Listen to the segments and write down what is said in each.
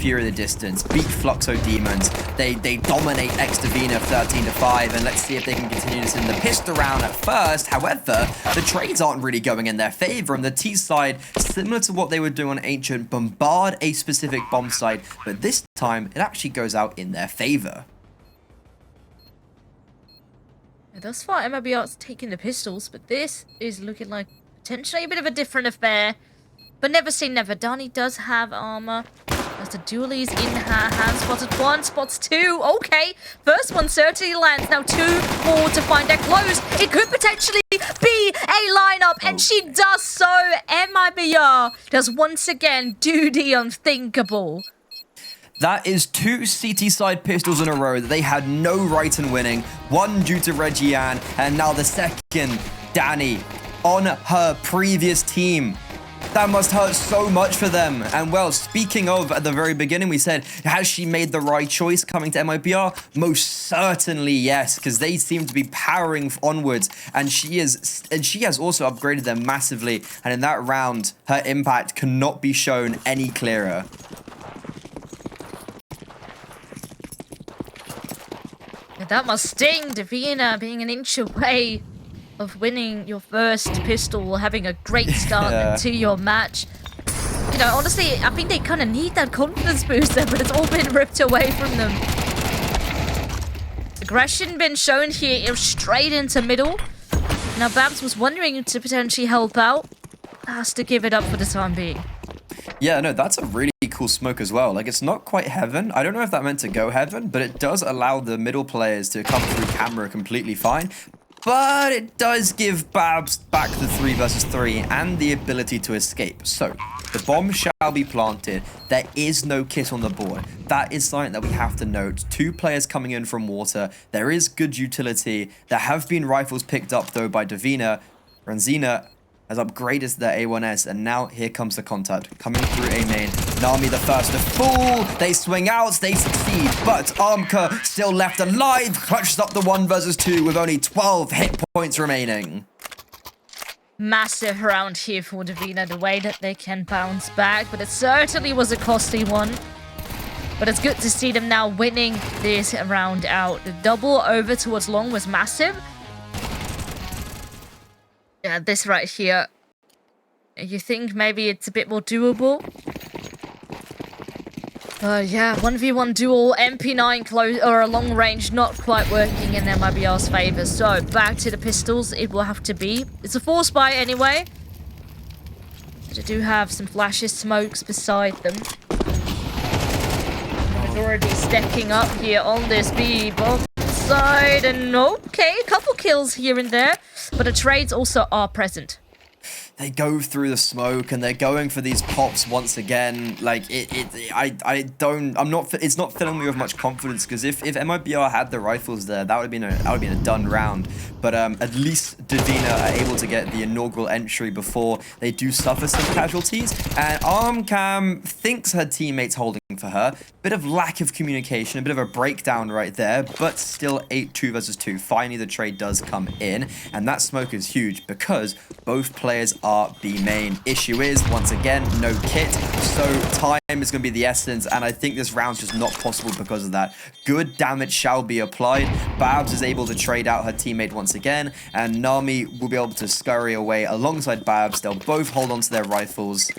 Fury the distance, beat Fluxo Demons. They dominate Divina 13-5, and let's see if they can continue this in the pistol round at first. However, the trades aren't really going in their favor, and the T side, similar to what they were doing on Ancient, bombard a specific bomb site, but this time it actually goes out in their favor. Thus far, MIBR's taking the pistols, but this is looking like potentially a bit of a different affair. But never say never. Dani does have armor. As the dualies in her hand. Spotted one, spots two. Okay, first one certainly lands. Now two more to find their close. It could potentially be a lineup, and she does so. MIBR does once again do the unthinkable. That is 2 CT side pistols in a row that they had no right in winning. One due to Regiane, and now the second, Dani, on her previous team. That must hurt so much for them. And well, speaking of, at the very beginning, we said, has she made the right choice coming to MIBR? Most certainly yes, because they seem to be powering onwards, and she has also upgraded them massively. And in that round, her impact cannot be shown any clearer. That must sting. Divina being an inch away of winning your first pistol, having a great start to your match. You know, honestly, I think they kind of need that confidence booster, but it's all been ripped away from them. Aggression been shown here straight into middle. Now Babs was wondering to potentially help out. Has to give it up for the time being. Yeah, no, that's a really cool smoke as well. Like, it's not quite heaven. I don't know if that meant to go heaven, but it does allow the middle players to come through camera completely fine. But it does give Babs back the 3 versus 3 and the ability to escape. So, the bomb shall be planted. There is no kit on the board. That is something that we have to note. 2 players coming in from water. There is good utility. There have been rifles picked up, though, by Divina. Ranzina has upgraded their A1S, and now here comes the contact. Coming through A main. Nami the first to fall. They swing out, they succeed, but Armka still left alive. Clutches up the 1 versus 2 with only 12 hit points remaining. Massive round here for Divina, the way that they can bounce back, but it certainly was a costly one. But it's good to see them now winning this round out. The double over towards long was massive. Yeah, this right here. You think maybe it's a bit more doable? Yeah, 1v1 duel, MP9 close or a long range not quite working in MIBR's favor. So back to the pistols, it will have to be. It's a 4-spy anyway. They do have some flashes, smokes beside them. They're already stacking up here on this B bomb side, and okay, a couple kills here and there, but the trades also are present. They go through the smoke and they're going for these pops once again. Like it's not filling me with much confidence, because if MIBR had the rifles there, that would have been a done round. But at least Divina are able to get the inaugural entry before they do suffer some casualties. And Armcam thinks her teammates holding for her. Bit of lack of communication, a bit of a breakdown right there, but still 2 versus 2. Finally, the trade does come in, and that smoke is huge because both players are B main. Issue is, once again, no kit, so time is going to be the essence, and I think this round's just not possible because of that. Good damage shall be applied. Babs is able to trade out her teammate once again, and Nami will be able to scurry away alongside Babs. They'll both hold on to their rifles.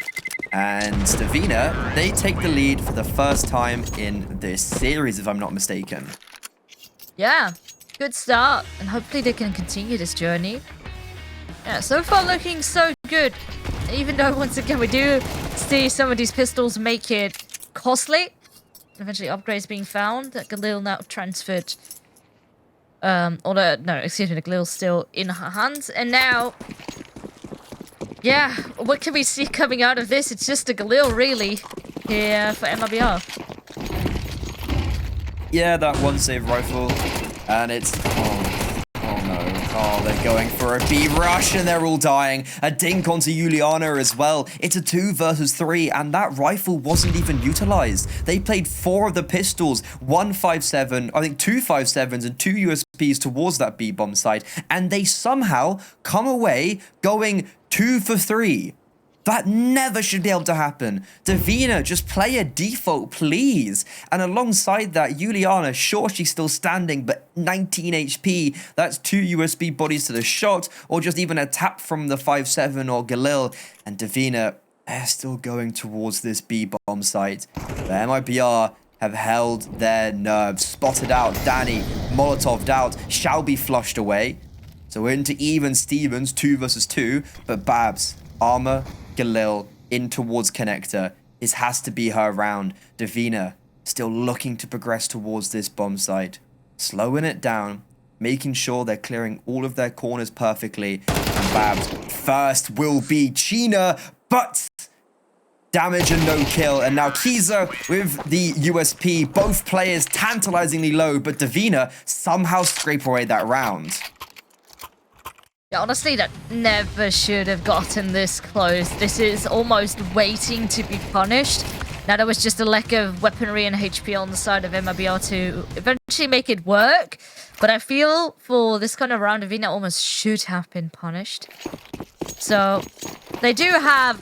And Divina, they take the lead for the first time in this series, if I'm not mistaken. Yeah, good start, and hopefully they can continue this journey. Yeah, so far looking so good. Even though, once again, we do see some of these pistols make it costly. Eventually upgrades being found. That Galil now transferred. No, excuse me, the Galil's still in her hands. And now, yeah, what can we see coming out of this? It's just a Galil, really, here for MIBR. Yeah, that 1-save rifle, and it's... Oh, they're going for a B rush and they're all dying. A dink onto ujliana as well. It's a 2 versus 3, and that rifle wasn't even utilized. They played 4 of the pistols, 157, I think 2 5.7s and 2 USPs towards that B bomb site, and they somehow come away going 2 for 3. That never should be able to happen. Divina, just play a default, please. And alongside that, ujliana, sure, she's still standing, but 19 HP. That's 2 USB bodies to the shot, or just even a tap from the 5-7 or Galil. And Divina, they're still going towards this B-bomb site. The MIBR have held their nerves. Spotted out, Danny, Molotov'd out, shall be flushed away. So into even Stevens, 2 versus 2, but Babs, Armor, Galil in towards Connector. This has to be her round. Divina still looking to progress towards this bomb site. Slowing it down, making sure they're clearing all of their corners perfectly. And Babs first will be China, but damage and no kill. And now Kiza with the USP. Both players tantalizingly low, but Divina somehow scrape away that round. Yeah, honestly, that never should have gotten this close. This is almost waiting to be punished. Now, there was just a lack of weaponry and HP on the side of MIBR to eventually make it work. But I feel for this kind of round, Divina almost should have been punished. So, they do have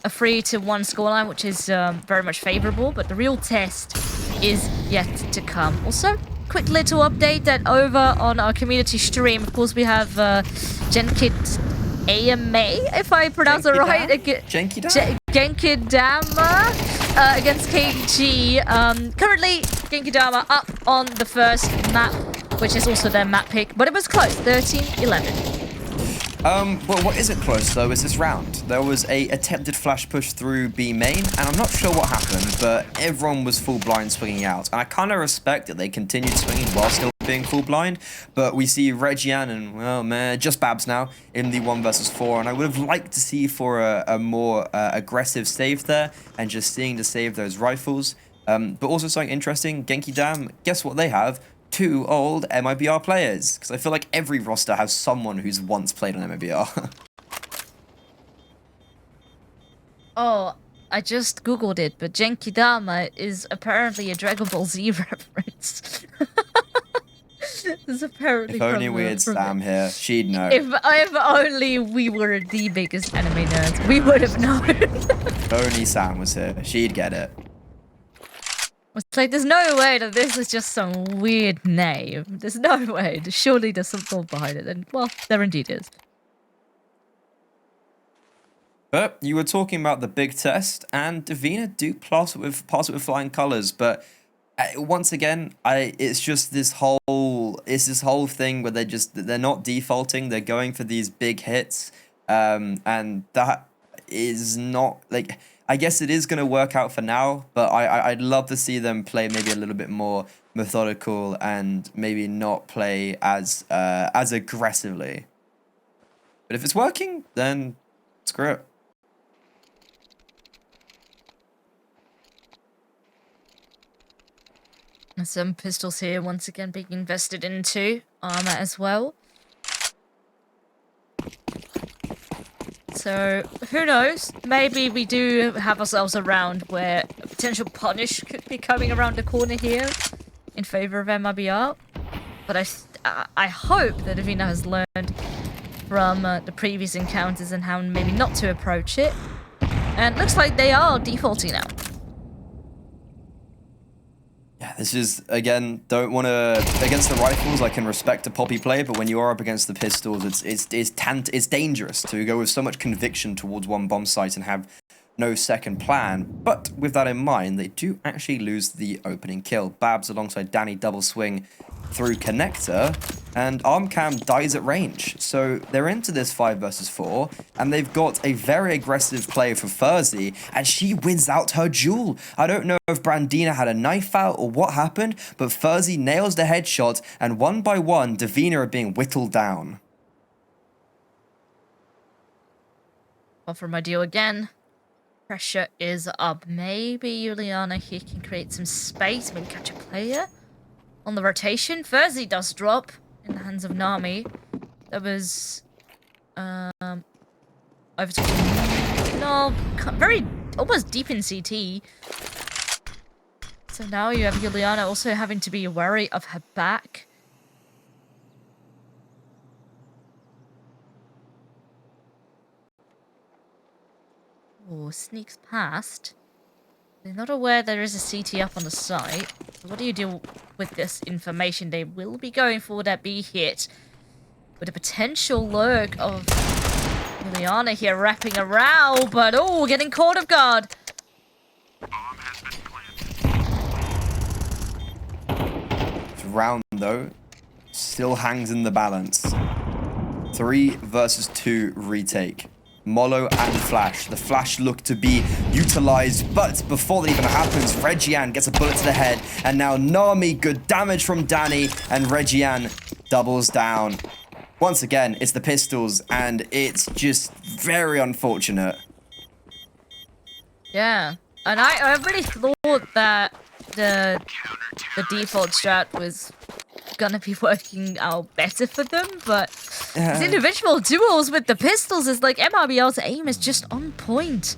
a 3-1 scoreline, which is very much favorable. But the real test is yet to come. Also, quick little update that over on our community stream, of course, we have Genkid AMA, if I pronounce it right. Genkidama against KG. Currently, Genkidama up on the first map, which is also their map pick, but it was close, 13-11. Well, what isn't close, though, is this round. There was a attempted flash push through B main, and I'm not sure what happened, but everyone was full blind swinging out. And I kind of respect that they continued swinging while still being full blind, but we see Regian and, well, man, just Babs now in the 1 versus 4, and I would have liked to see for a more aggressive save there, and just seeing to save those rifles. But also something interesting, Genki Dam, guess what they have? 2 old MIBR players, because I feel like every roster has someone who's once played on MIBR. Oh, I just googled it, but Genkidama is apparently a Dragon Ball Z reference. This apparently if only we had Sam here, she'd know. If only we were the biggest anime nerds, we would have known. If only Sam was here, she'd get it. It's like, there's no way that this is just some weird name. There's no way. Surely there's some thought behind it. And, well, there indeed is. But you were talking about the big test, and Divina do pass it with flying colors. But once again, it's just this whole thing where they're not defaulting. They're going for these big hits, and that is not like. I guess it is going to work out for now, but I'd love to see them play maybe a little bit more methodical and maybe not play as aggressively. But if it's working, then screw it. Some pistols here once again being invested into. Armor as well. So, who knows? Maybe we do have ourselves a round where a potential punish could be coming around the corner here in favor of MIBR. But I hope that Divina has learned from the previous encounters and how maybe not to approach it. And it looks like they are defaulting now. Yeah, this is, again, don't want to... Against the rifles, I can respect a poppy play, but when you are up against the pistols, it's dangerous to go with so much conviction towards one bomb site and have no second plan. But with that in mind, they do actually lose the opening kill. Babs alongside Danny double swing through Connector, and Armcam dies at range. So they're into this 5 versus 4, and they've got a very aggressive play for Ferzy, and she wins out her duel. I don't know if Brandina had a knife out or what happened, but Ferzy nails the headshot, and one by one, Divina are being whittled down. Well, for my deal again. Pressure is up. Maybe ujliana here can create some space, maybe catch a player on the rotation. Ferzy does drop in the hands of Nami. That was over to no, very almost deep in CT. So now you have ujliana also having to be wary of her back. Oh, sneaks past. They're not aware there is a CT up on the site. So what do you do with this information? They will be going for that B hit. With a potential lurk of ujliana here wrapping around, but oh, getting caught off guard. This round, though, still hangs in the balance. 3 versus 2 retake. Molo and Flash. The Flash look to be utilized, but before that even happens, Reggian gets a bullet to the head, and now Nami, good damage from Danny, and Reggian doubles down. Once again, it's the pistols, and it's just very unfortunate. Yeah, and I really thought that the default strat was gonna be working out better for them, but these individual duels with the pistols is like MIBR's aim is just on point.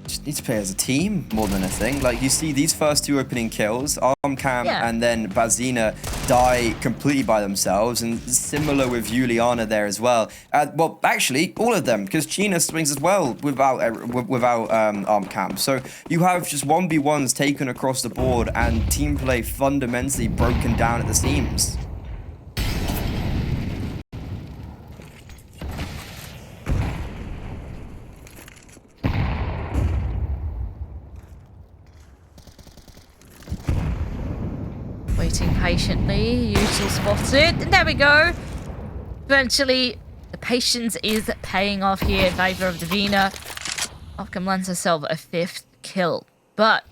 Just need to play as a team more than anything. Like, you see these first 2 opening kills, Armcam and then Bazina die completely by themselves, and similar with ujliana there as well. Well, actually, all of them, because Gina swings as well without Armcam. So you have just 1v1s taken across the board, and team play fundamentally broken down at the seams. Waiting patiently, usual spotted, and there we go. Eventually, the patience is paying off here in favor of Divina. Arkham lands herself a 5th kill, but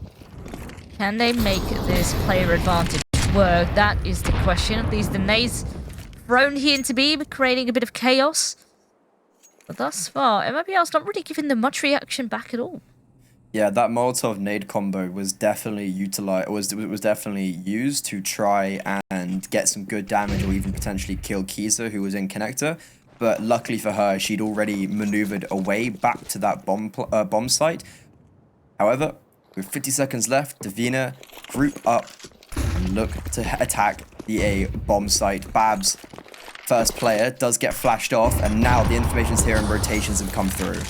can they make this player advantage work? That is the question. These delays thrown here into B, creating a bit of chaos. But thus far, MIBR's not really giving them much reaction back at all. Yeah, that Molotov nade combo was definitely utilized. Was definitely used to try and get some good damage, or even potentially kill Kiza, who was in connector. But luckily for her, she'd already maneuvered away back to that bomb site. However, with 50 seconds left, Divina group up and look to attack the A bomb site. Babs, first player, does get flashed off, and now the information's here and rotations have come through.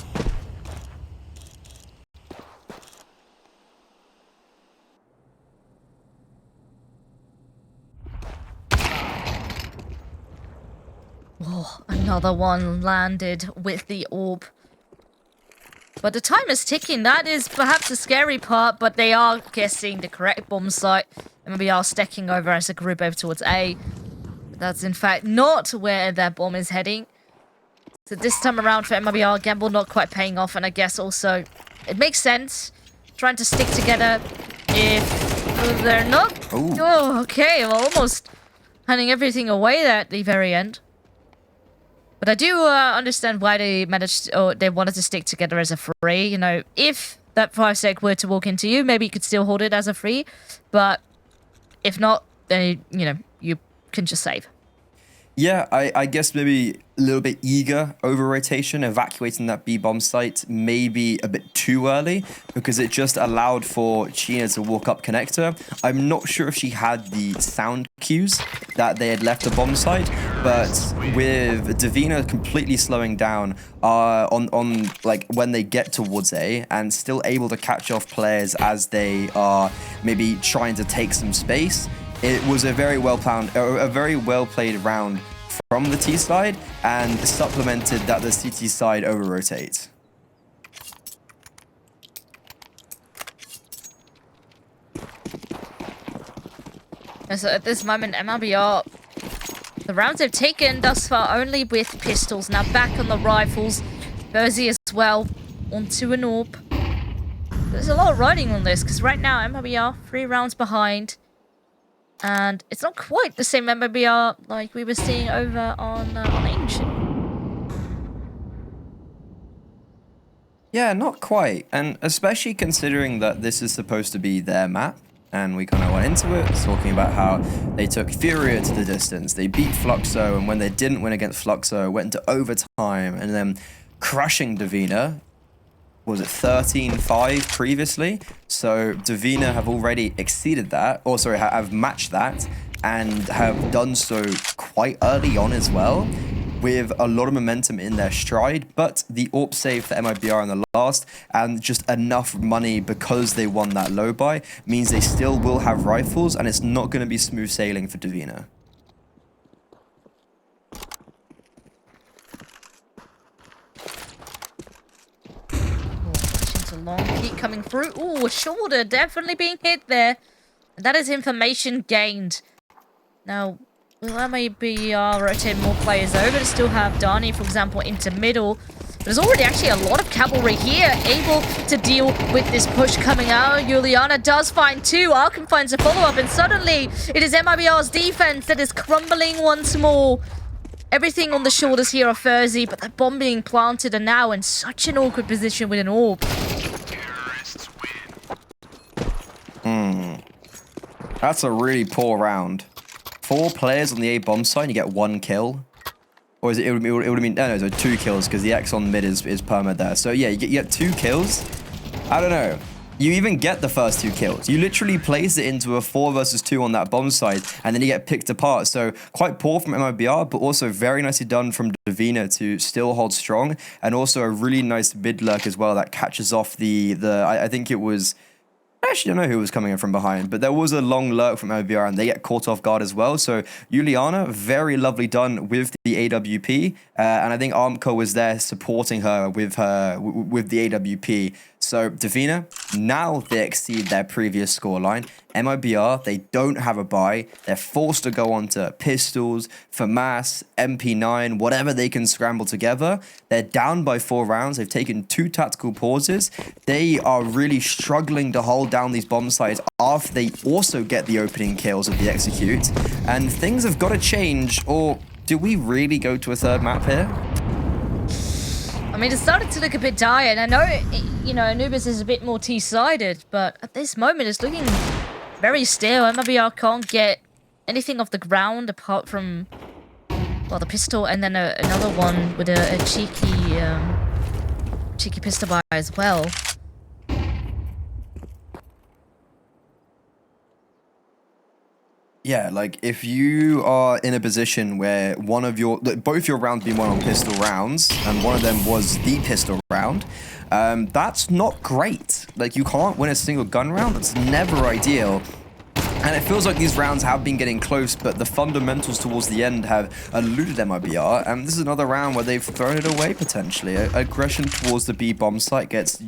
Oh, another one landed with the orb. But the time is ticking. That is perhaps the scary part, but they are guessing the correct bomb site. MIBR stacking over as a group over towards A. But that's in fact not where their bomb is heading. So this time around for MIBR, gamble not quite paying off, and I guess also it makes sense trying to stick together if they're not. Ooh. Oh, okay, well, almost handing everything away there at the very end. But I do understand why they managed, or they wanted to stick together as a free. You know, if that 5-sec were to walk into you, maybe you could still hold it as a free. But if not, then, you know, you can just save. Yeah, I guess maybe a little bit eager over rotation, evacuating that B bomb site maybe a bit too early, because it just allowed for Gina to walk up connector. I'm not sure if she had the sound cues that they had left the bomb site, but with Divina completely slowing down on like when they get towards A, and still able to catch off players as they are maybe trying to take some space. It was a very well played round from the T side, and supplemented that the CT side over rotates. And so at this moment, MIBR, the rounds they've taken thus far only with pistols. Now back on the rifles, ferzy as well onto an orb. There's a lot of riding on this, because right now MIBR 3 rounds behind. And it's not quite the same MIBR like we were seeing over on Ancient. Yeah, not quite. And especially considering that this is supposed to be their map. And we kind of went into it, talking about how they took Furia to the distance. They beat Fluxo, and when they didn't win against Fluxo, went into overtime. And then crushing Divina. Was it 13-5 previously? So Divina have already exceeded that, or sorry, have matched that, and have done so quite early on as well. with a lot of momentum in their stride, but the AWP save for MIBR in the last, and just enough money because they won that low buy, means they still will have rifles, and it's not going to be smooth sailing for Divina. Long peek coming through. Ooh, a shoulder definitely being hit there. That is information gained. Now, will MIBR rotate more players over to still have Dani, for example, into middle? But there's already actually a lot of cavalry here able to deal with this push coming out. Ujliana does find two. Arkham finds a follow-up, and suddenly it is MIBR's defense that is crumbling once more. Everything on the shoulders here are ferzy, but the bomb being planted and now in such an awkward position with an AWP. That's a really poor round. 4 players on the A bomb side, you get 1 kill. Or is it would have been, no, so 2 kills, because the X on mid is perma there. So yeah, you get 2 kills. I don't know. You even get the first 2 kills. You literally place it into a 4 versus 2 on that bomb side, and then you get picked apart. So quite poor from MIBR, but also very nicely done from Divina to still hold strong, and also a really nice mid lurk as well that catches off I think it was. I actually don't know who was coming in from behind, but there was a long lurk from MIBR, and they get caught off guard as well. So Ujliana, very lovely done with the AWP, and I think Armco was there supporting her with the AWP. So Divina, now they exceed their previous scoreline. MIBR, they don't have a buy. They're forced to go on to pistols, FAMAS, MP9, whatever they can scramble together. They're down by 4 rounds. They've taken 2 tactical pauses. They are really struggling to hold down these bomb sites after they also get the opening kills of the execute. And things have got to change, or do we really go to a 3rd map here? I mean, it started to look a bit dire, and I know, you know, Anubis is a bit more T-sided, but at this moment, it's looking very still. MIBR can't get anything off the ground apart from, well, the pistol, and then another one with a cheeky pistol buy as well. Yeah, like if you are in a position where both your rounds being won on pistol rounds, and one of them was the pistol round, that's not great. Like, you can't win a single gun round. That's never ideal. And it feels like these rounds have been getting close, but the fundamentals towards the end have eluded MIBR. And this is another round where they've thrown it away potentially. Aggression towards the B bomb site gets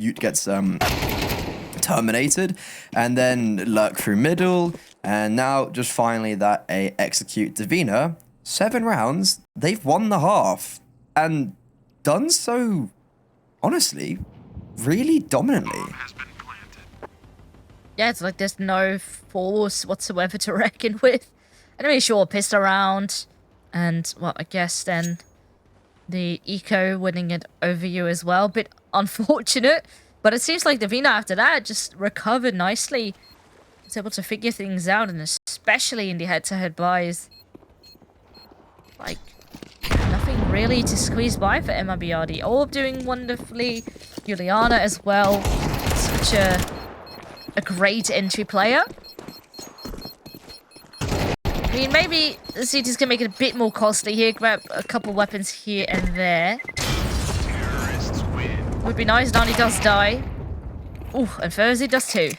terminated, and then lurk through middle. And now, just finally, that a execute Divina. 7 rounds, they've won the half. And done so, honestly, really dominantly. Yeah, it's like there's no force whatsoever to reckon with. And I mean, sure, pissed around. And, well, I guess then the eco winning it over you as well. Bit unfortunate. But it seems like Divina, after that, just recovered nicely. Was able to figure things out, and especially in the head-to-head buys. Like, nothing really to squeeze by for MIBR. The AWP doing wonderfully. Ujliana as well. Such a great entry player. I mean, maybe the CTs can make it a bit more costly here. Grab a couple weapons here and there. Would be nice. Dani does die. Ooh, and ferzy does too.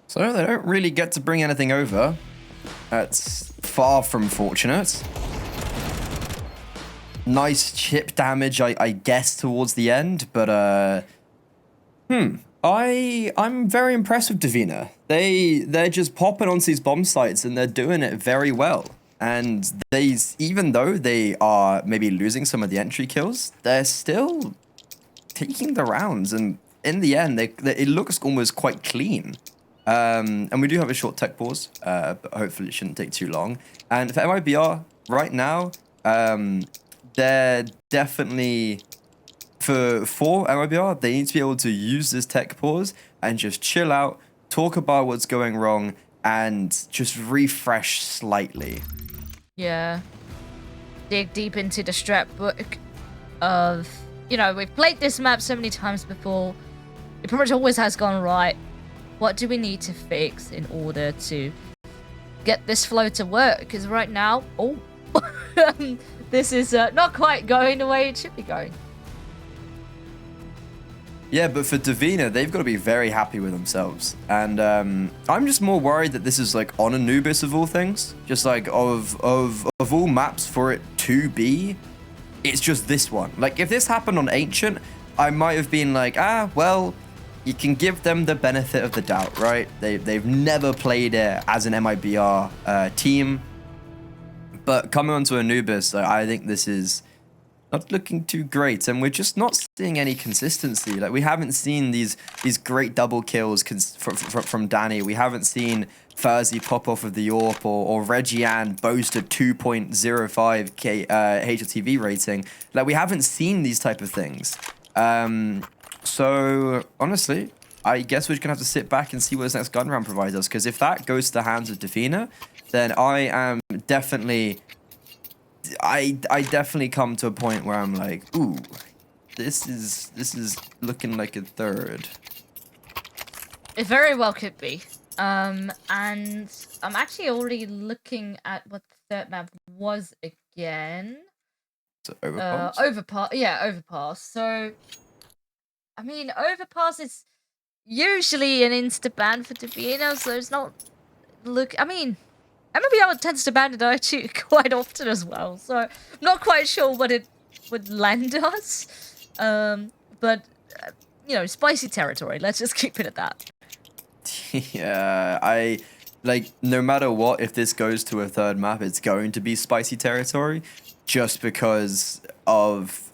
So they don't really get to bring anything over. That's far from fortunate. Nice chip damage, I guess, towards the end, but I'm very impressed with Divina. They're just popping onto these bomb sites and they're doing it very well. And even though they are maybe losing some of the entry kills, they're still taking the rounds, and in the end, it looks almost quite clean. And we do have a short tech pause, but hopefully it shouldn't take too long. And for MIBR, right now, they're definitely, for MIBR, they need to be able to use this tech pause and just chill out, talk about what's going wrong, and just refresh slightly. Yeah. Dig deep into the strat book of, you know, we've played this map so many times before. It pretty much always has gone right. What do we need to fix in order to get this flow to work? Because right now, oh, this is not quite going the way it should be going. Yeah, but for Divina, they've got to be very happy with themselves. And I'm just more worried that this is like on Anubis of all things. Just like of all maps for it to be, it's just this one. Like if this happened on Ancient, I might have been like, well, you can give them the benefit of the doubt, right? They've never played it as an MIBR team. But coming onto Anubis, I think this is not looking too great, and we're just not seeing any consistency. Like we haven't seen these great double kills from Danny. We haven't seen ferzy pop off of the AWP or Regian boast a 2.05k HLTV rating. Like we haven't seen these type of things. So honestly, I guess we're just gonna have to sit back and see what this next gun round provides us. Because if that goes to the hands of Divina, then I am definitely. I definitely come to a point where I'm like, ooh, this is looking like a third. It very well could be. And I'm actually already looking at what the third map was again. So Overpass? Overpass. Yeah, Overpass. So, I mean, Overpass is usually an insta-ban for Divina, so it's not... I mean... MIBR tends to ban it actually quite often as well, so I'm not quite sure what it would land us. But, you know, spicy territory. Let's just keep it at that. Yeah, no matter what, if this goes to a third map, it's going to be spicy territory, just because of,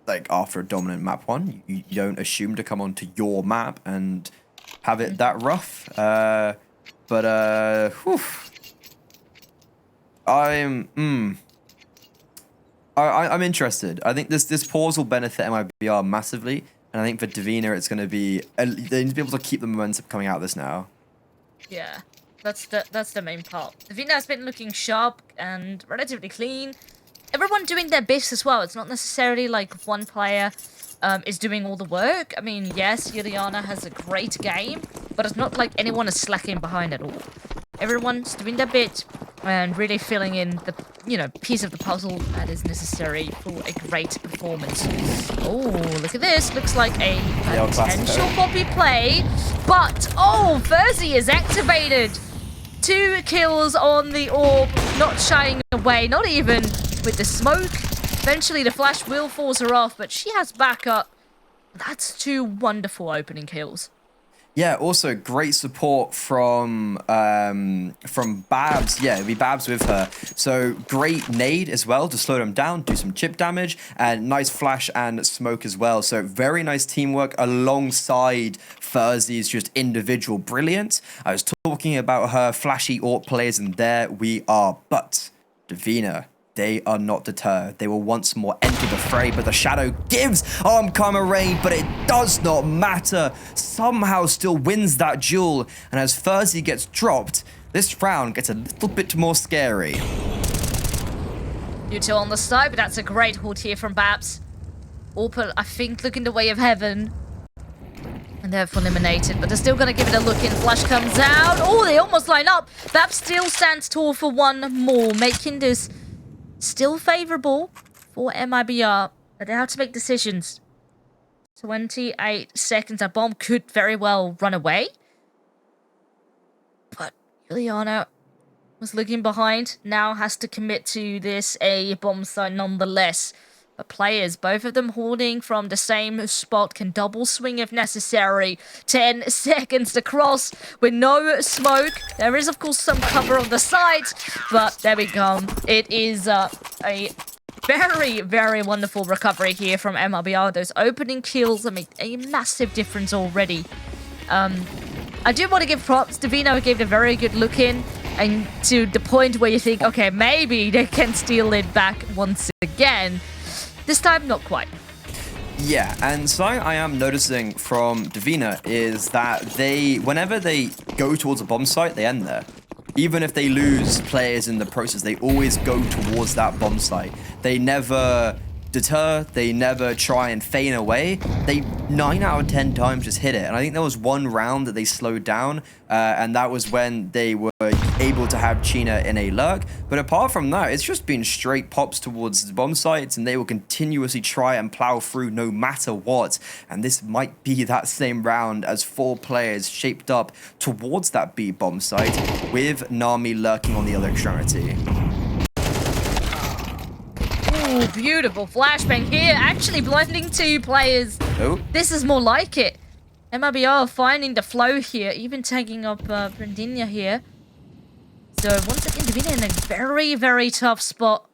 like, after a dominant map one, you don't assume to come onto your map and have it that rough. Whew. I'm interested. I think this pause will benefit MIBR massively, and I think for Divina it's going to be they need to be able to keep the momentum coming out of this now. Yeah, that's the main part. Divina has been looking sharp and relatively clean. Everyone doing their best as well. It's not necessarily like one player is doing all the work. I mean, yes, Ujliana has a great game, but it's not like anyone is slacking behind at all. Everyone's doing their bit and really filling in the, piece of the puzzle that is necessary for a great performance. Oh, look at this. Looks like a potential poppy play. But, ferzy is activated. 2 kills on the AWP, not shying away, not even with the smoke. Eventually, the flash will force her off, but she has backup. That's 2 wonderful opening kills. Yeah, also great support from Babs. Yeah, it'd be Babs with her. So great nade as well to slow them down, do some chip damage, and nice flash and smoke as well. So very nice teamwork alongside ferzy's just individual brilliance. I was talking about her flashy AWP plays, and there we are. But Divina, they are not deterred. They will once more enter the fray, but the shadow gives Armkarma rain, but it does not matter. Somehow still wins that duel, and as ferzy gets dropped, this round gets a little bit more scary. You two on the side, but that's a great hold here from Babs. Orpal, I think, looking the way of heaven. And therefore eliminated, but they're still going to give it a look in. Flash comes out. Oh, they almost line up. Babs still stands tall for one more, making this still favorable for MIBR, but they have to make decisions. 28 seconds. That bomb could very well run away. But Ujliana was looking behind. Now has to commit to this a bomb site nonetheless. But players, both of them holding from the same spot, can double swing if necessary. 10 seconds to cross with no smoke. There is, of course, some cover on the side, but there we go. It is a very, very wonderful recovery here from MIBR. Those opening kills have made a massive difference already. I do want to give props. Divina gave it a very good look in, and to the point where you think, okay, maybe they can steal it back once again. This time, not quite. Yeah, and something I am noticing from Divina is that whenever they go towards a bomb site, they end there. Even if they lose players in the process, they always go towards that bomb site. They never deter. They never try and feign away. They 9 out of 10 times just hit it. And I think there was one round that they slowed down, and that was when they were able to have China in a lurk. But apart from that, it's just been straight pops towards the bomb sites, and they will continuously try and plow through no matter what. And this might be that same round as 4 players shaped up towards that B bomb site, with Nami lurking on the other extremity. Ooh, beautiful flashbang here. Actually blinding 2 players. Oh. This is more like it. MIBR finding the flow here, even tagging up Brandinha here. So once again, Divina in a very, very tough spot.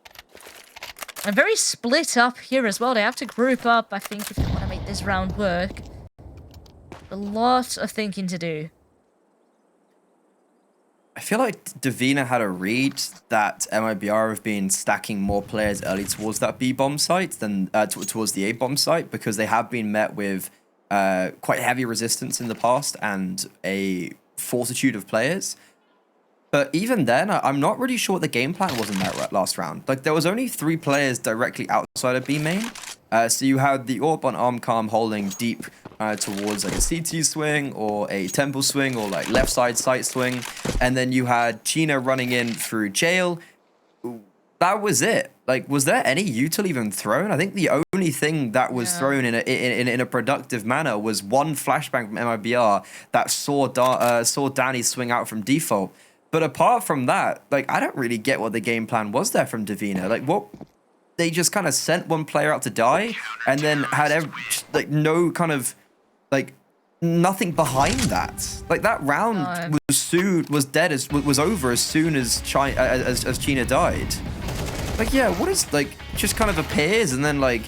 And very split up here as well. They have to group up, I think, if they want to make this round work. A lot of thinking to do. I feel like Divina had a read that MIBR have been stacking more players early towards that B bomb site than towards the A bomb site, because they have been met with quite heavy resistance in the past and a fortitude of players. But even then, I'm not really sure what the game plan was in that last round. Like, there was only 3 players directly outside of B main. So you had the AWP on Armcam holding deep towards like a CT swing or a temple swing or like left side sight swing. And then you had China running in through jail. That was it. Like, was there any util even thrown? I think the only thing that was thrown in a productive manner was one flashbang from MIBR that saw Danny swing out from default. But apart from that, like, I don't really get what the game plan was there from Divina. Like, what? They just kind of sent one player out to die and then had no kind of, like, nothing behind that. Like, that round was over as soon as China died. Like, yeah, what is, like, just kind of appears and then, like,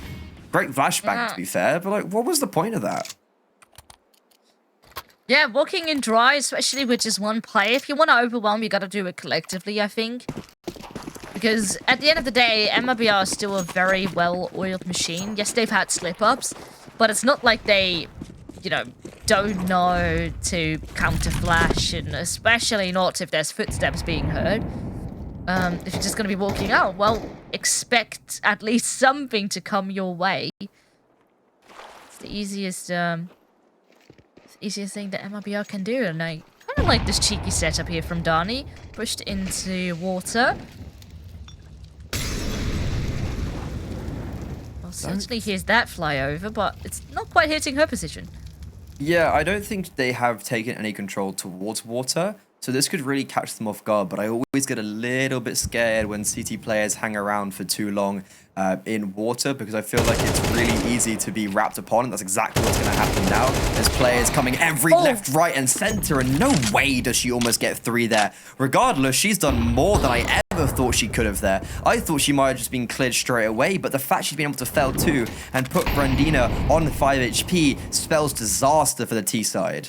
great flashbang to be fair, but, like, what was the point of that? Yeah, walking in dry, especially with just one player. If you want to overwhelm, you got to do it collectively, I think. Because at the end of the day, MIBR is still a very well-oiled machine. Yes, they've had slip-ups, but it's not like they, you know, don't know to counter-flash, and especially not if there's footsteps being heard. If you're just going to be walking out, well, expect at least something to come your way. It's the easiest thing that MIBR can do, and I kind of like this cheeky setup here from Dani. Pushed into water. Well, certainly here's that flyover, but it's not quite hitting her position. Yeah, I don't think they have taken any control towards water, so this could really catch them off guard, but I always get a little bit scared when CT players hang around for too long in water, because I feel like it's really easy to be wrapped upon, and that's exactly what's going to happen now. There's players coming every left, right, and center, and no way does she almost get 3 there. Regardless, she's done more than I ever thought she could have there. I thought she might have just been cleared straight away, but the fact she's been able to fell 2 and put Brandinha on 5 HP spells disaster for the T side.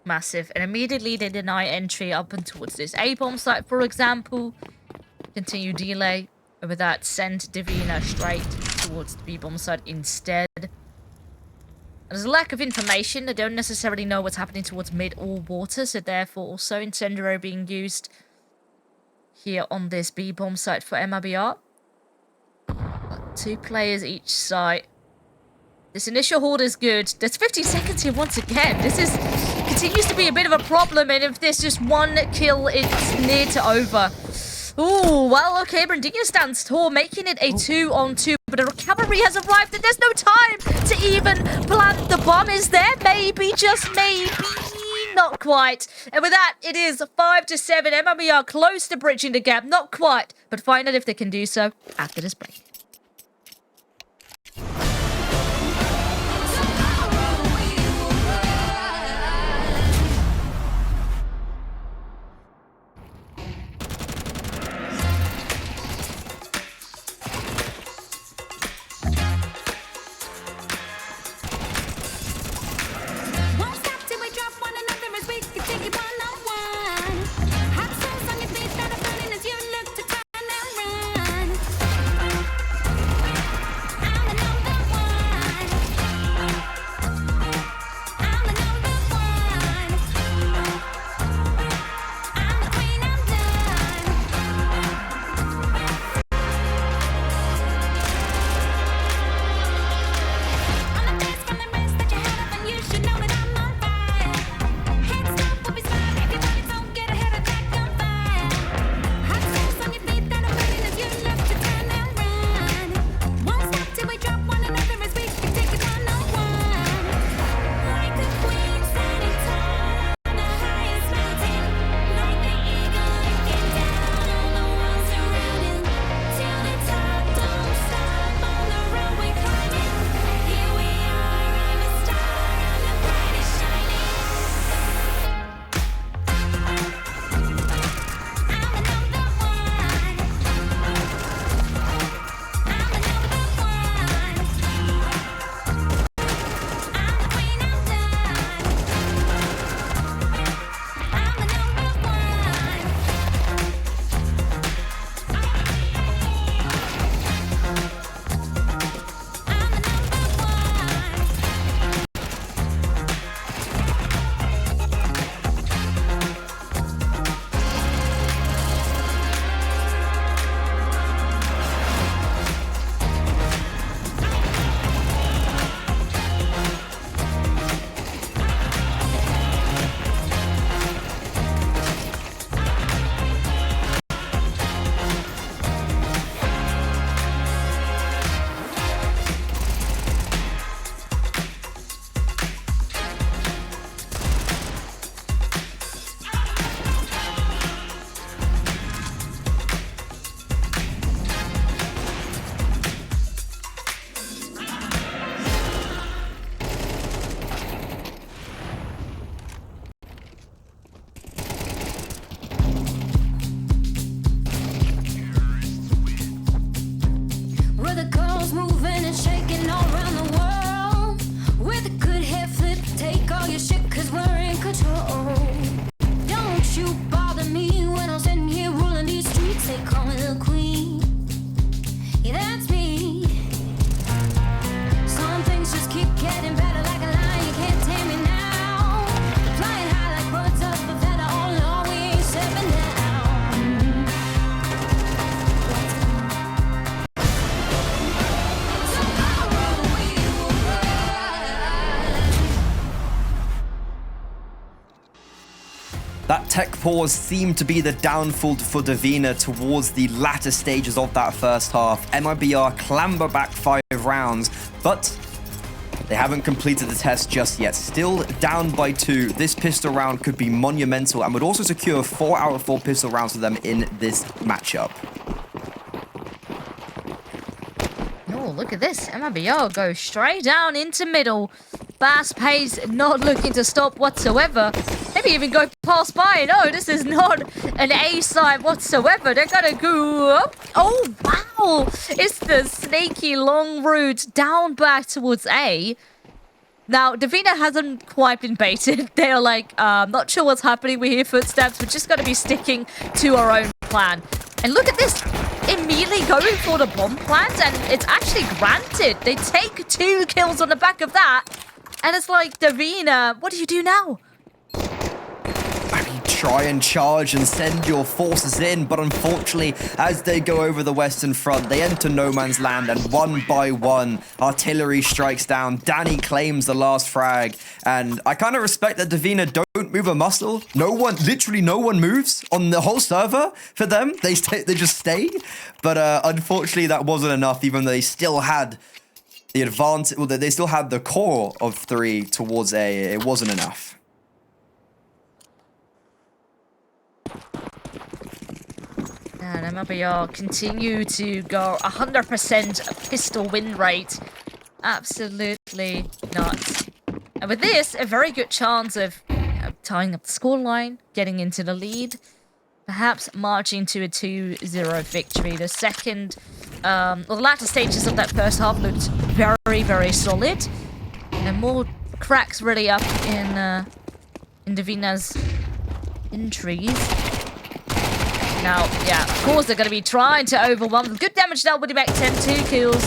Massive. And immediately they deny entry up and towards this A-bomb site, for example. Continue delay. And with that, send Divina straight towards the B-bomb site instead. There's a lack of information. They don't necessarily know what's happening towards mid or water, so therefore also incendiary being used here on this B-bomb site for MIBR. 2 players each site. This initial hold is good. There's 50 seconds here once again. This continues to be a bit of a problem, and if there's just 1 kill, it's near to over. Ooh, well, okay, Brandinha stands tall, making it a 2-on-2, but a recovery has arrived, and there's no time to even plant the bomb. Is there? Maybe, just maybe. Not quite. And with that, it is 5-7. MIBR close to bridging the gap. Not quite, but find out if they can do so after this break. walls moving and shaking all around the world. With a good head flip, take all your shit, cause we're in control. Don't you bother me when I'm sitting here ruling these streets. They call me the queen. Yeah, that's me. Some things just keep getting better like a lion. You can't tame me now. Flying high like birds of a feather. Oh Lord, we ain't stepping down. Tomorrow we will rise. That tech pause seemed to be the downfall for Divina towards the latter stages of that first half. MIBR clamber back 5 rounds, but they haven't completed the test just yet. Still down by 2. This pistol round could be monumental and would also secure 4 out of 4 pistol rounds for them in this matchup. Oh, look at this. MIBR go straight down into middle. Fast pace, not looking to stop whatsoever. Maybe even go past by. No, this is not an A side whatsoever. They're gonna go up. Oh, wow. It's the sneaky long route down back towards A. Now, Divina hasn't quite been baited. They're like, not sure what's happening. We hear footsteps. We're just gonna be sticking to our own plan. And look at this. Immediately going for the bomb plant, and it's actually granted. They take 2 kills on the back of that. And it's like, Divina, what do you do now? I mean, try and charge and send your forces in, but unfortunately, as they go over the western front, they enter no man's land, and one by one, artillery strikes down. Danny claims the last frag, and I kind of respect that Divina don't move a muscle. No one, literally no one moves on the whole server for them. They just stay, but unfortunately, that wasn't enough, even though they still had the advantage. Well, they still had the core of 3 towards A. It wasn't enough. And MIBR continue to go 100% pistol win rate. Absolutely nuts. And with this, a very good chance of tying up the scoreline, getting into the lead, perhaps marching to a 2-0 victory. The second, the latter stages of that first half looked very, very solid. And more cracks really up in Divina's entries. Now, yeah, of course they're going to be trying to overwhelm. Good damage now with back 10, 2 kills.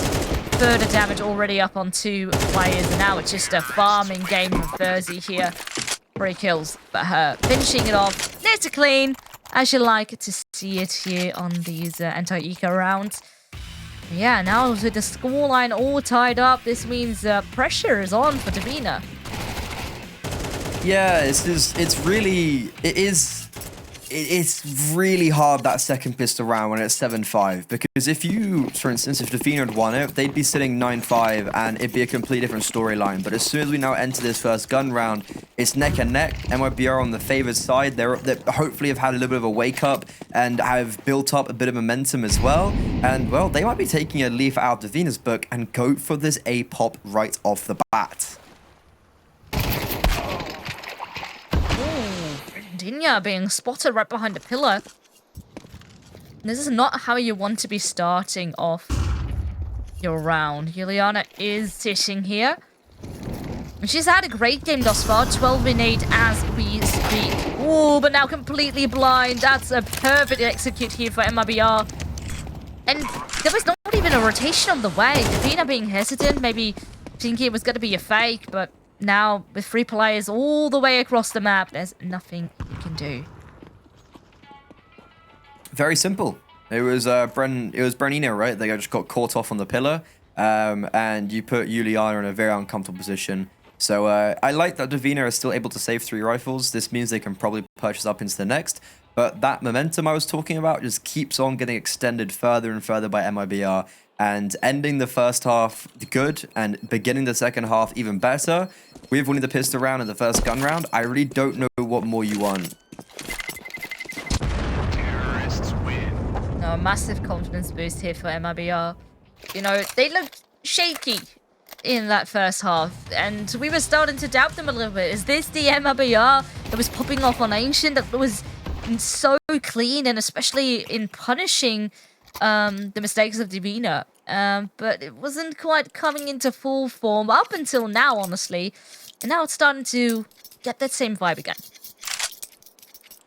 Further damage already up on 2 players. And now it's just a farming game for ferzy here. 3 kills, but her finishing it off near to clean, as you like to see it here on these anti-eco rounds. Yeah, now with the scoreline all tied up, this means pressure is on for Divina. Yeah, it's really hard that second pistol round when it's 7-5, because if you, for instance, if Divina had won it, they'd be sitting 9-5 and it'd be a completely different storyline. But as soon as we now enter this first gun round, it's neck and neck. MIBR on the favored side. They hopefully have had a little bit of a wake up and have built up a bit of momentum as well. And well, they might be taking a leaf out of Divina's book and go for this A pop right off the bat. Divina being spotted right behind the pillar. This is not how you want to be starting off your round. Ujliana is sitting here. And she's had a great game thus far, 12-8 as we speak. Oh, but now completely blind. That's a perfect execute here for MIBR. And there was not even a rotation on the way. Divina being hesitant, maybe thinking it was going to be a fake, but now with 3 players all the way across the map, there's nothing you can do. Very simple. It was Brenina, right? They just got caught off on the pillar, and you put Ujliana in a very uncomfortable position. So I like that Divina is still able to save 3 rifles. This means they can probably purchase up into the next. But that momentum I was talking about just keeps on getting extended further and further by MIBR. And ending the first half good and beginning the second half even better. We've won the pistol round and the first gun round. I really don't know what more you want. Terrorists win. No, a massive confidence boost here for MIBR. You know, they looked shaky in that first half, and we were starting to doubt them a little bit. Is this the MIBR that was popping off on Ancient, that was so clean, and especially in punishing the mistakes of Divina? but it wasn't quite coming into full form up until now, honestly. And now it's starting to get that same vibe again.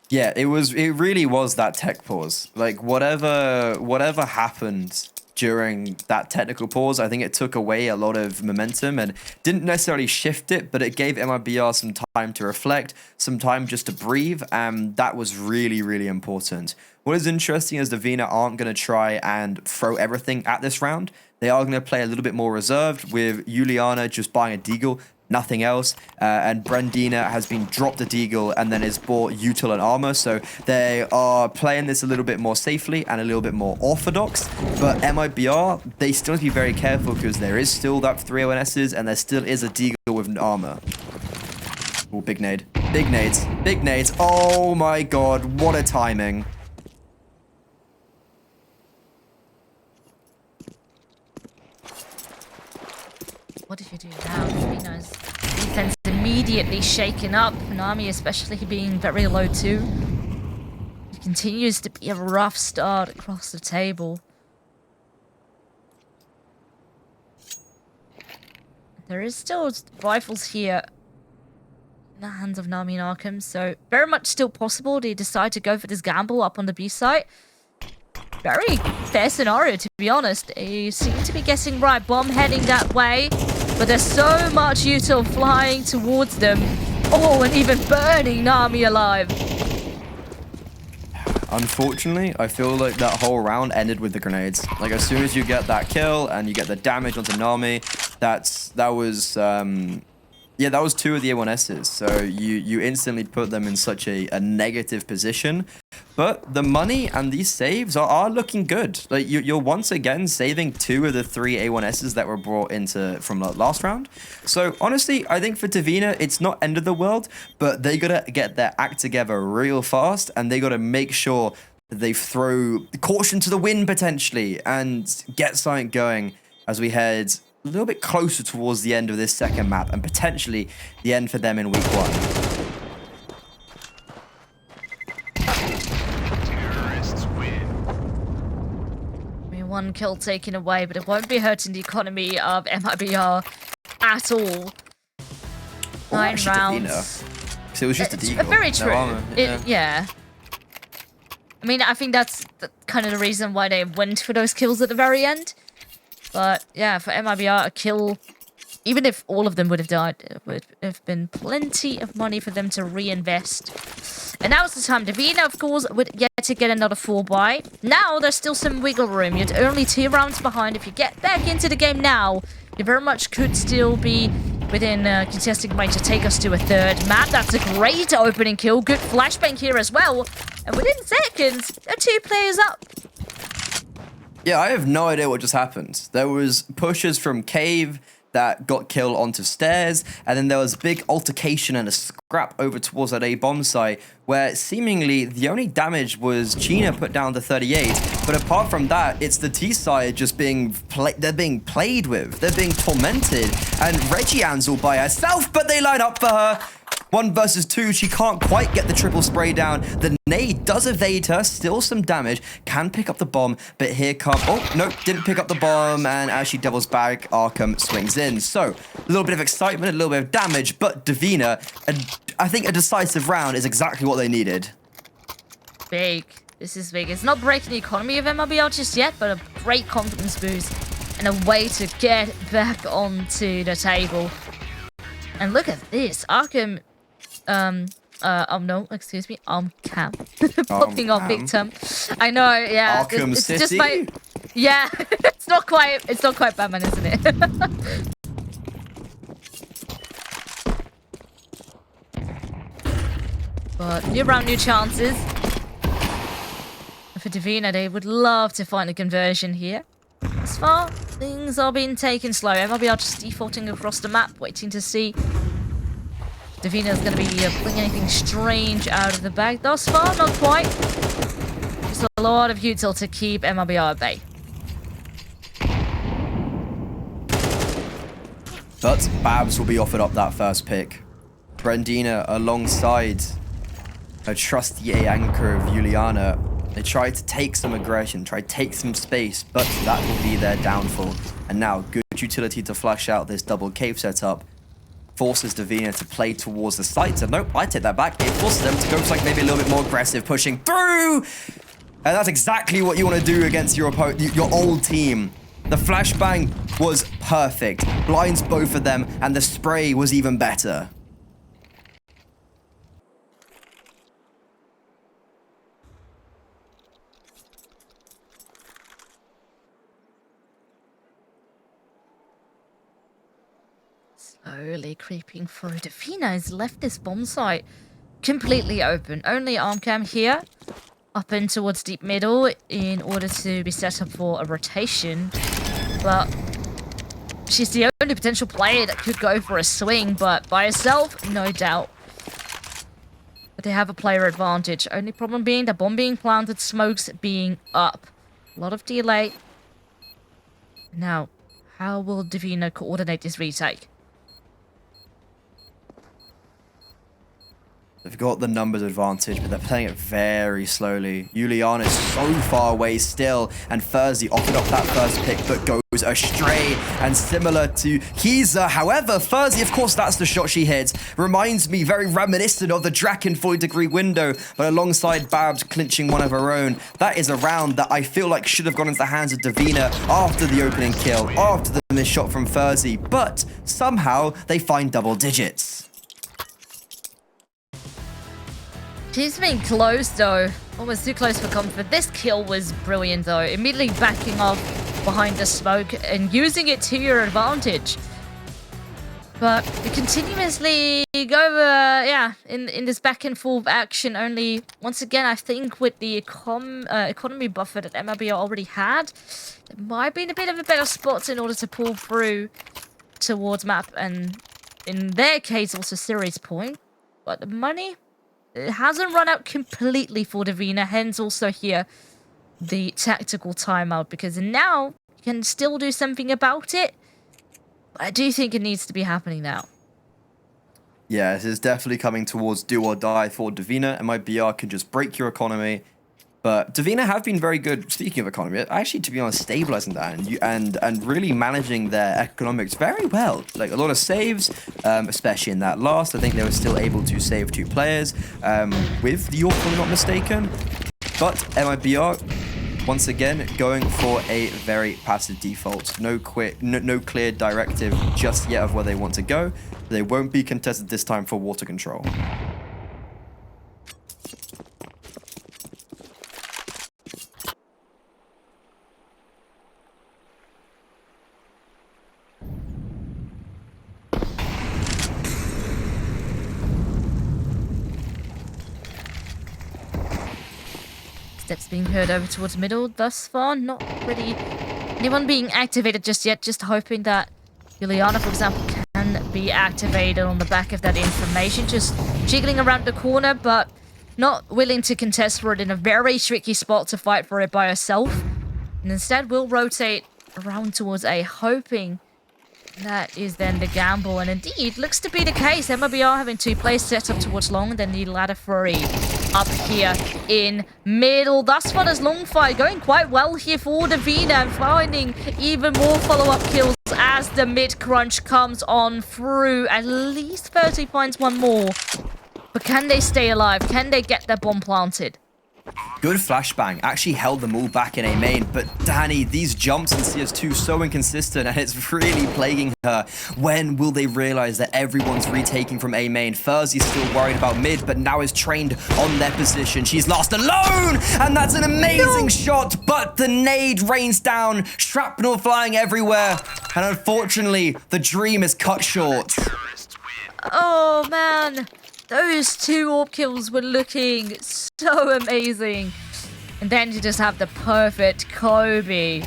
Yeah, it really was that tech pause. Like whatever happened during that technical pause, I think it took away a lot of momentum and didn't necessarily shift it, but it gave MIBR some time to reflect, some time just to breathe, and that was really, really important. What is interesting is Divina aren't going to try and throw everything at this round. They are going to play a little bit more reserved, with Ujliana just buying a deagle, nothing else, and Brandina has been dropped a deagle and then is bought util and armor, so they are playing this a little bit more safely and a little bit more orthodox. But MIBR, they still need to be very careful because there is still that 3 ONSs and there still is a deagle with an armor. Oh, big nade. Big nades. Big nades. Oh my god, what a timing. What did you do now? Divina's defense immediately shaken up. Nami especially being very low too. It continues to be a rough start across the table. There is still rifles here in the hands of Nami and Arkham, so very much still possible they decide to go for this gamble up on the B site. Very fair scenario, to be honest. They seem to be guessing right. Bomb heading that way. But there's so much util flying towards them. Oh, and even burning Nami alive. Unfortunately, I feel like that whole round ended with the grenades. Like, as soon as you get that kill and you get the damage onto Nami, that was 2 of the A1Ss. So you instantly put them in such a negative position. But the money and these saves are looking good. Like, you're once again saving 2 of the 3 A1Ss that were brought into from last round. So honestly, I think for Divina, it's not end of the world, but they gotta get their act together real fast, and they gotta make sure that they throw caution to the wind potentially and get something going as we head a little bit closer towards the end of this second map and potentially the end for them in week 1. One kill taken away, but it won't be hurting the economy of MIBR at all. 9 rounds. So it was just a deagle. Very true. No armor. Yeah. I mean, I think that's kind of the reason why they went for those kills at the very end. But yeah, for MIBR, a kill, even if all of them would have died, it would have been plenty of money for them to reinvest. And now's the time. Divina, of course, would yet to get another 4 buy. Now, there's still some wiggle room. You're only 2 rounds behind. If you get back into the game now, you very much could still be within contesting range to take us to a 3rd map. That's a great opening kill. Good flashbang here as well. And within seconds, they're 2 players up. Yeah, I have no idea what just happened. There was pushes from Cave that got killed onto stairs, and then there was a big altercation and a scrap over towards that A bomb site, where seemingly the only damage was Gina put down to 38, but apart from that, it's the T side just being they're being played with, they're being tormented, and Reggie all by herself, but they line up for her. 1 versus 2, she can't quite get the triple spray down. The nade does evade her, still some damage, can pick up the bomb, but here comes, oh, no, didn't pick up the bomb, and as she doubles back, Arkham swings in. So, a little bit of excitement, a little bit of damage, but Divina, I think a decisive round is exactly what they needed. Big. This is big. It's not breaking the economy of MIBR just yet, but a great confidence boost and a way to get back onto the table. And look at this. Arkham... no, excuse me, Cam. Popping off big term. I know, yeah. Arkham it's City? Just my, yeah, it's not quite Batman, isn't it? But new round, new chances. For Divina, they would love to find a conversion here. As far, things are being taken slow. MIBR just defaulting across the map, waiting to see Divina's going to be pulling anything strange out of the bag. Thus far, not quite. Just a lot of util to keep MIBR at bay. But Babs will be offered up that first pick. Brandina alongside her trusty A anchor of Ujliana They tried to take some aggression, tried to take some space, but that will be their downfall. And now, good utility to flush out this double cave setup. Forces Divina to play towards the sites. And nope, I take that back. It forces them to go for like maybe a little bit more aggressive, pushing through. And that's exactly what you want to do against your old team. The flashbang was perfect. Blinds both of them, and the spray was even better. Slowly creeping through. Divina has left this bomb site completely open. Only arm cam here. Up in towards deep middle in order to be set up for a rotation. But she's the only potential player that could go for a swing, but by herself, no doubt. But they have a player advantage. Only problem being the bomb being planted, smokes being up. A lot of delay. Now, how will Divina coordinate this retake? They've got the numbers advantage, but they're playing it very slowly. Ujliana is so far away still, and ferzy offered up that first pick, but goes astray. And similar to Kiza, however, ferzy, of course, that's the shot she hits. Reminds me very reminiscent of the Draken 40-degree window, but alongside Babs clinching one of her own. That is a round that I feel like should have gone into the hands of Divina after the opening kill, after the missed shot from ferzy, but somehow they find double digits. She's been close though. Almost too close for comfort. This kill was brilliant though. Immediately backing off behind the smoke and using it to your advantage. But you continuously go, in this back and forth action only. Once again, I think with the economy buffer that MIBR already had, it might be in a bit of a better spot in order to pull through towards map and in their case also series point. But the money, it hasn't run out completely for Divina, hence also here the tactical timeout, because now you can still do something about it, but I do think it needs to be happening now. Yeah, this is definitely coming towards do or die for Divina. MIBR can just break your economy. But Divina have been very good, speaking of economy, actually, to be honest, stabilizing that and really managing their economics very well. Like, a lot of saves, especially in that last. I think they were still able to save 2 players with the York, if I'm not mistaken. But MIBR, once again, going for a very passive default. No clear directive just yet of where they want to go. They won't be contested this time for water control. Steps being heard over towards middle thus far. Not really anyone being activated just yet. Just hoping that Ujliana, for example, can be activated on the back of that information. Just jiggling around the corner, but not willing to contest for it in a very tricky spot to fight for it by herself. And instead will rotate around towards A, hoping that is then the gamble. And indeed, looks to be the case. MIBR having 2 plays set up towards long, and then the ladder flurry up here in middle. Thus far, this long fight going quite well here for Divina, and finding even more follow-up kills as the mid-crunch comes on through. At least ferzy finds one more. But can they stay alive? Can they get their bomb planted? Good flashbang, actually held them all back in A main, but Danny, these jumps in CS2 so inconsistent, and it's really plaguing her. When will they realize that everyone's retaking from A main? ferzy's still worried about mid, but now is trained on their position. She's lost alone, and that's an amazing shot, but the nade rains down, shrapnel flying everywhere, and unfortunately, the dream is cut short. Oh, man. Those 2 orb kills were looking so amazing. And then you just have the perfect Kobe.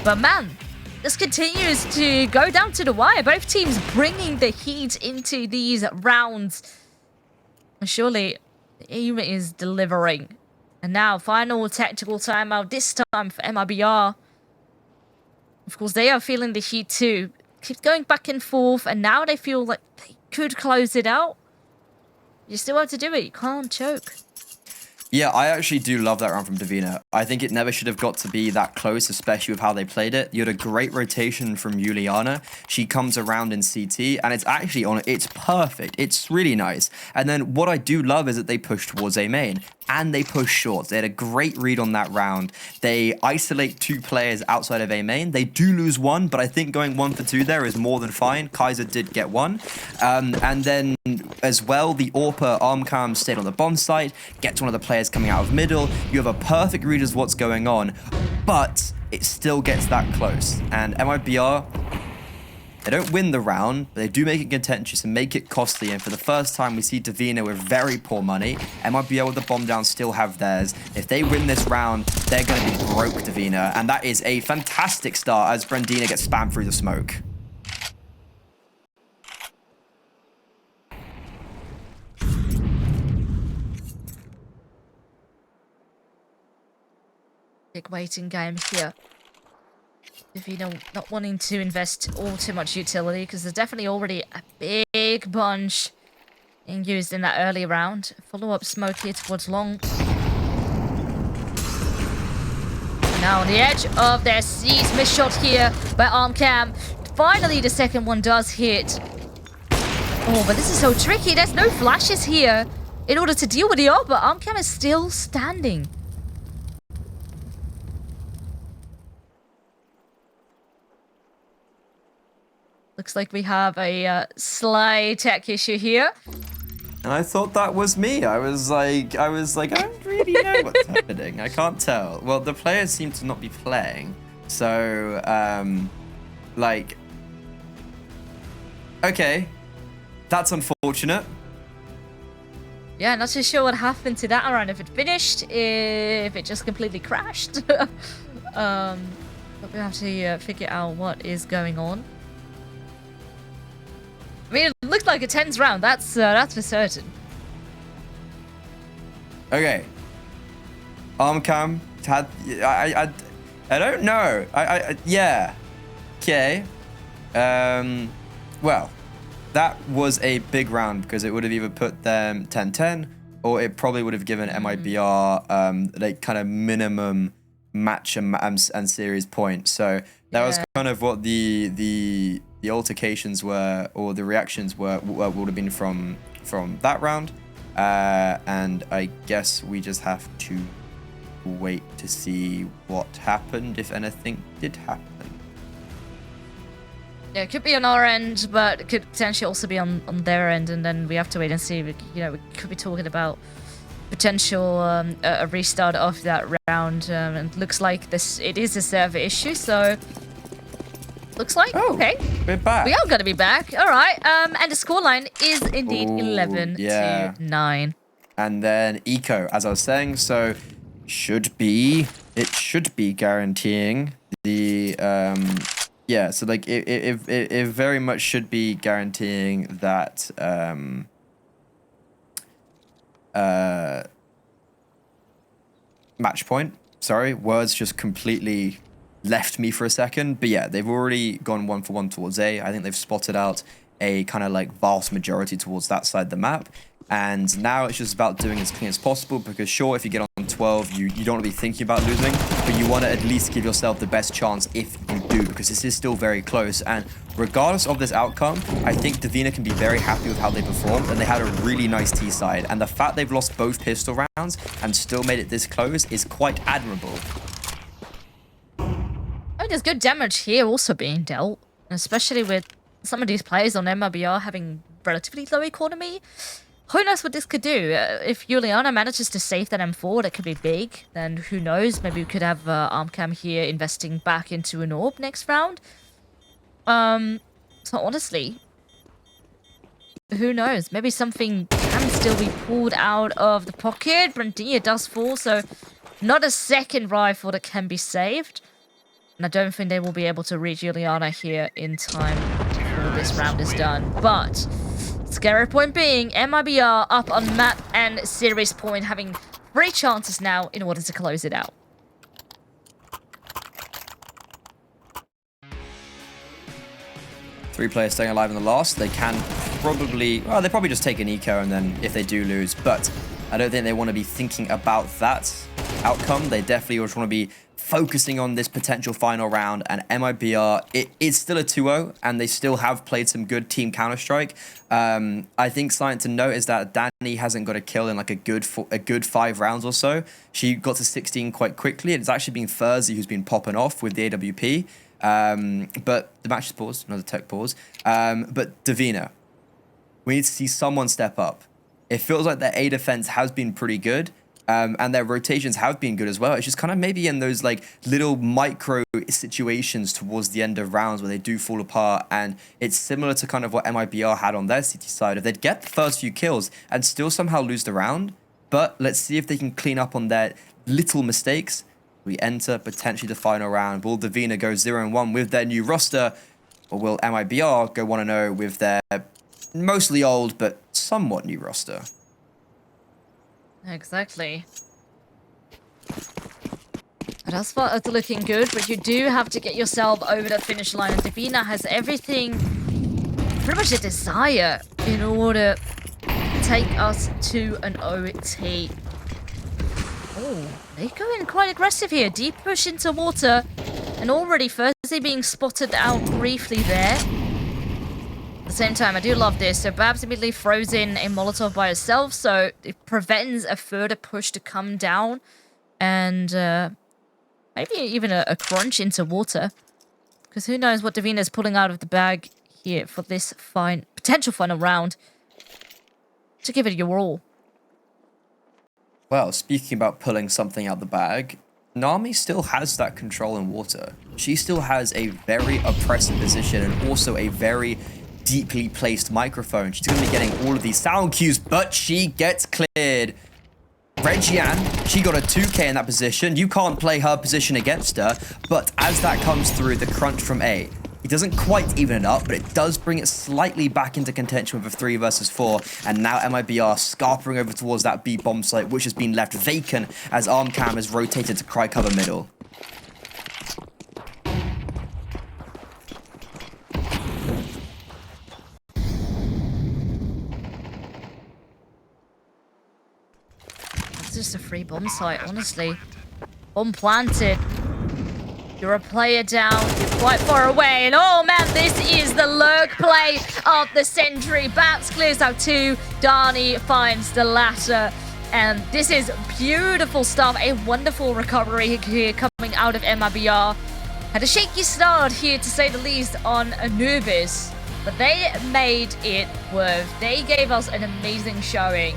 But man, this continues to go down to the wire. Both teams bringing the heat into these rounds. And surely, the aim is delivering. And now, final tactical timeout, this time for MIBR. Of course, they are feeling the heat too. Keep going back and forth, and now they feel like they could close it out. You still have to do it. You can't choke. Yeah, I actually do love that round from Divina. I think it never should have got to be that close, especially with how they played it. You had a great rotation from ujliana. She comes around in CT, and it's actually it's perfect. It's really nice. And then what I do love is that they push towards A main, and they push short. They had a great read on that round. They isolate 2 players outside of A main. They do lose 1, but I think going 1 for 2 there is more than fine. Kaiser did get 1. And then as well, the AWPer Armcam stayed on the bomb site, gets one of the players coming out of middle. You have a perfect read of what's going on, but it still gets that close. And MIBR, they don't win the round, but they do make it contentious and make it costly. And for the first time, we see Divina with very poor money. MIBR with the bomb down still have theirs. If they win this round, they're going to be broke, Divina. And that is a fantastic start as Brandina gets spammed through the smoke. Big waiting game here. Divina not wanting to invest all too much utility because there's definitely already a big bunch being used in that early round. Follow-up smoke here towards long. Now on the edge of their seas, missed shot here by Armcam. Finally, the second one does hit. Oh, but this is so tricky. There's no flashes here in order to deal with the AWPer, but Armcam is still standing. Looks like we have a slight tech issue here. And I thought that was me. I was like, I don't really know what's happening. I can't tell. Well, the players seem to not be playing. So, like, okay. That's unfortunate. Yeah, not too sure what happened to that round. If it finished, if it just completely crashed. But we have to figure out what is going on. I mean, it looked like a tense round. That's for certain. Okay. Armcam had I don't know. Yeah. Okay. Well, that was a big round because it would have either put them 10-10 or it probably would have given MIBR like kind of minimum match and series points. So that was kind of what the altercations were, or the reactions would have been from that round. And I guess we just have to wait to see what happened, if anything did happen. Yeah, it could be on our end, but it could potentially also be on their end, and then we have to wait and see. We could be talking about potential a restart of that round, and it looks like it is a server issue, so looks like okay, we're back. We are gonna be back. All right, and the scoreline is indeed 11-9. And then Eco, as I was saying, so it should be guaranteeing the yeah, so like it very much should be guaranteeing that match point. Sorry, words just completely left me for a second. But yeah, they've already gone 1-for-1 towards A. I think they've spotted out a kind of like vast majority towards that side of the map. And now it's just about doing as clean as possible, because sure, if you get on 12, you don't want to be thinking about losing, but you want to at least give yourself the best chance if you do, because this is still very close. And regardless of this outcome, I think Divina can be very happy with how they performed, and they had a really nice T side. And the fact they've lost both pistol rounds and still made it this close is quite admirable. I mean, there's good damage here also being dealt, especially with some of these players on MIBR having relatively low economy. Who knows what this could do? If ujliana manages to save that M4, that could be big. Then who knows? Maybe we could have Armcam here investing back into an AWP next round. So honestly, who knows? Maybe something can still be pulled out of the pocket. Brandina does fall, so not a second rifle that can be saved. And I don't think they will be able to reach ujliana here in time before this round is done. But scary point being, MIBR up on map and series point, having 3 chances now in order to close it out. Three players staying alive in the last. They can probably, well, they probably just take an eco, and then if they do lose, but I don't think they want to be thinking about that outcome. They definitely just want to be focusing on this potential final round, and MIBR, it is still a 2-0, and they still have played some good team Counter-Strike. I think something to note is that Dani hasn't got a kill in like a good 5 rounds or so. She got to 16 quite quickly. It's actually been ferzy who's been popping off with the AWP. But the match is paused, another tech pause. But Divina, we need to see someone step up. It feels like their A defense has been pretty good. And their rotations have been good as well. It's just kind of maybe in those like little micro situations towards the end of rounds where they do fall apart. And it's similar to kind of what MIBR had on their CT side. If they'd get the first few kills and still somehow lose the round, but let's see if they can clean up on their little mistakes. We enter potentially the final round. Will Divina go 0-1 with their new roster? Or will MIBR go 1-0 with their mostly old but somewhat new roster? Exactly. But as far as looking good, but you do have to get yourself over the finish line, and Divina has everything, pretty much a desire in order to take us to an OT. Oh, they go in quite aggressive here. Deep push into water, and already ferzy being spotted out briefly there. At the same time, I do love this. So Babs immediately throws in a Molotov by herself, so it prevents a further push to come down. And maybe even a crunch into water. Because who knows what Divina's pulling out of the bag here for this potential final round. To give it your all. Well, speaking about pulling something out the bag, Nami still has that control in water. She still has a very oppressive position and also a very deeply placed microphone. She's going to be getting all of these sound cues, but she gets cleared. Reggian, she got a 2k in that position. You can't play her position against her, but as that comes through, the crunch from A, it doesn't quite even it up, but it does bring it slightly back into contention with a 3 versus 4, and now MIBR scarpering over towards that B bomb site, which has been left vacant as Armcam is rotated to cry cover middle. Just a free bomb site, honestly. Bomb planted. You're a player down. You're quite far away. And oh man, this is the lurk play of the century. Babs clears out 2. Dani finds the latter. And this is beautiful stuff. A wonderful recovery here coming out of MIBR. Had a shaky start here, to say the least, on Anubis. But they made it worth. They gave us an amazing showing.